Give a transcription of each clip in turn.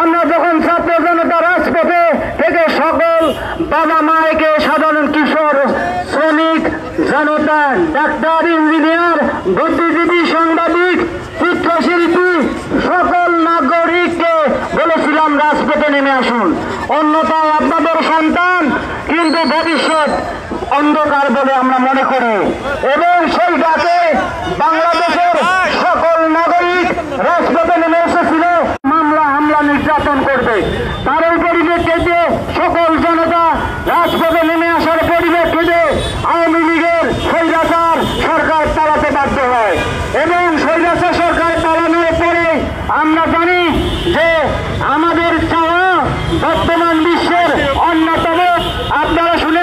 আমরা যখন ছাত্র জনতা রাজপথে থেকে সকল বাবা মায়েকে, সাধারণ কিশোর, শ্রমিক জনতা, ডাক্তার, ইঞ্জিনিয়ার, বুদ্ধিজীবী, সাংবাদিক, চিত্রশিল্পী সকল নাগরিককে বলেছিলাম রাজপথে নেমে আসুন, অন্যথায় আপনাদের সন্তান কিন্তু ভবিষ্যৎ অন্ধকার বলে আমরা মনে করি। এবং সেই ডাকে বাংলাদেশের সকল নাগরিক রাজপথে নেমে এসেছিল মামলা হামলা নির্যাতন করবে। তার এই পরিপ্রেক্ষিতে সকল জনতা রাজপথে নেমে আসার পরিপ্রেক্ষিতে আওয়ামী লীগের স্বৈরাচার সরকার পালাতে বাধ্য হয় এবং স্বৈরাচার সরকার পালানোর পরে আমরা জানি যে আমাদের চাওয়া বর্তমান বিশ্বের অন্যতম, আপনারা শুনে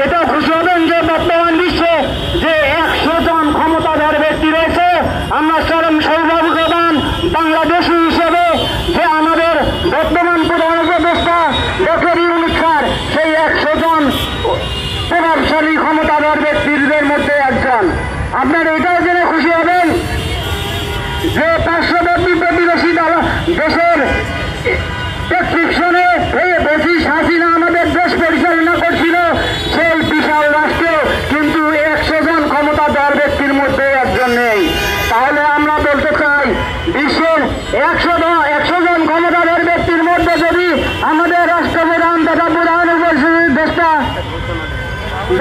এটা খুশি হবেন যে বর্তমান বিশ্বে যে 100 জন ক্ষমতাধর ব্যক্তি রয়েছে, আমরা চরম সৌভাগ্যবান বাংলাদেশী হিসেবে যে আমাদের বর্তমান প্রধান উপদেষ্টা ডক্টর ইউনূস স্যার সেই 100 জন প্রভাবশালী ক্ষমতাধর ব্যক্তিদের মধ্যে একজন। আপনারা এটাও জেনে খুশি হবেন যে পার্শ্ববর্তী প্রতিবেশী দেশের প্রেসক্রিপশনে ব্রিটিশ হাসিনা আমাদের দেশ পরিচালনা করছিল, সেই বিশাল রাষ্ট্র কিন্তু 100 জন ক্ষমতাধর ব্যক্তির মধ্যে একজন নেই। তাহলে আমরা বলতে চাই বিশ্বের 100 জন ক্ষমতাধর ব্যক্তির মধ্যে যদি আমাদের রাষ্ট্রপ্রধান তথা প্রধান উপদেষ্টা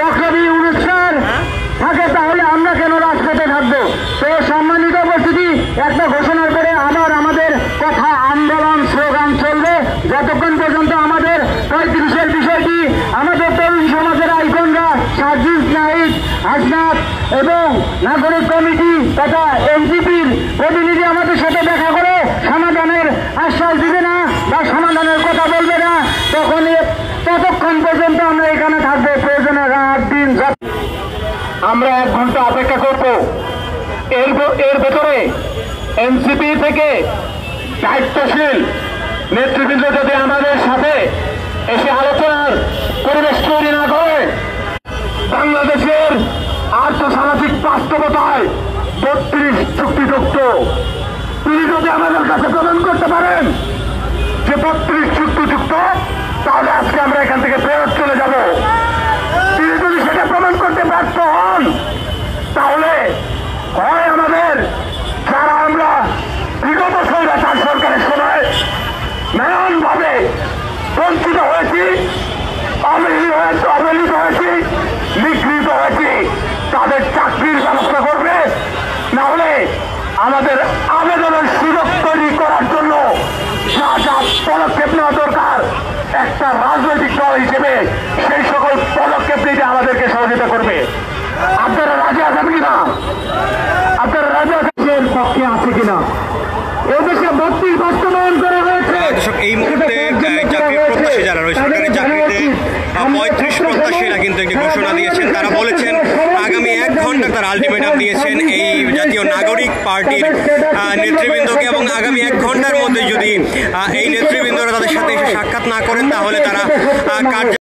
ডক্টর ইউনূস স্যার থাকে তাহলে আমরা কেন রাজপথে থাকবো? তো সম্মানিত উপস্থিতি, একটা ঘোষণার পরে আবার আমাদের কথা আন্দোলন স্লোগান চলবে যতক্ষণ পর্যন্ত আমাদের 35-এর বিষয়টি আমাদের তরুণ সমাজের আইকনরা সাজিদ নাহিদ, হাসনাত এবং নাগরিক কমিটি তথা এনসিপির প্রতিনিধি আমাদের সাথে দেখা করে সমাধানের আশ্বাস দিবে না বা সমাধানের কথা বলবে না, ততক্ষণ পর্যন্ত আমরা এখানে থাকবো। প্রয়োজনে রাত দিন আমরা 1 ঘন্টা অপেক্ষা করব। এর ভেতরে এনসিপি থেকে দায়িত্বশীল নেতৃবৃন্দ যদি আমাদের সাথে এসে আলোচনার পরিবেশ তৈরি না করে, বাংলাদেশের আর্থসামাজিক বাস্তবতায় 32 চুক্তিযুক্ত তিনি যদি আমাদের কাছে প্রদান করতে পারেন যে 32 চুক্তিযুক্ত, তাহলে আজকে আমরা এখান থেকে ফেরত চলে যাব। তিনি যদি সেটা প্রমাণ করতে ব্যর্থ হন তাহলে হয় আমাদের যারা আমরা বিগত স্বৈরাচার সরকারের সময় নানানভাবে বঞ্চিত হয়েছি, অবহেলিত হয়েছি, নিগৃহীত হয়েছি, তাদের চাকরির ব্যবস্থা করবে, না হলে আমাদের আবেদনের সুযোগ তৈরি করার জন্য যা যা পদক্ষেপ নেওয়া দরকার একটা রাজনৈতিক দল হিসেবে সেই সকল পদক্ষেপ নিতে আমাদেরকে সহযোগিতা করবে। আপনারা রাজি আছেন কিনা? আপনারা রাজি আছেন পক্ষে আছে কিনা? এদেশে 32 বাস্তবায়ন করা হয়েছে। এই মুহূর্তে চাকরির প্রত্যাশী যারা রয়েছে, সরকারি চাকরিতে 35 প্রত্যাশীরা কিন্তু একটি ঘোষণা দিয়েছেন। তারা বলেছেন আগামী 1 ঘন্টা তারা আলটিমেটাম দিয়েছেন এই জাতীয় নাগরিক পার্টির নেতৃবৃন্দকে এবং আগামী 1 ঘন্টার মধ্যে যদি এই নেতৃবৃন্দরা তাদের সাথে এসে সাক্ষাৎ না করেন তাহলে তারা কার্য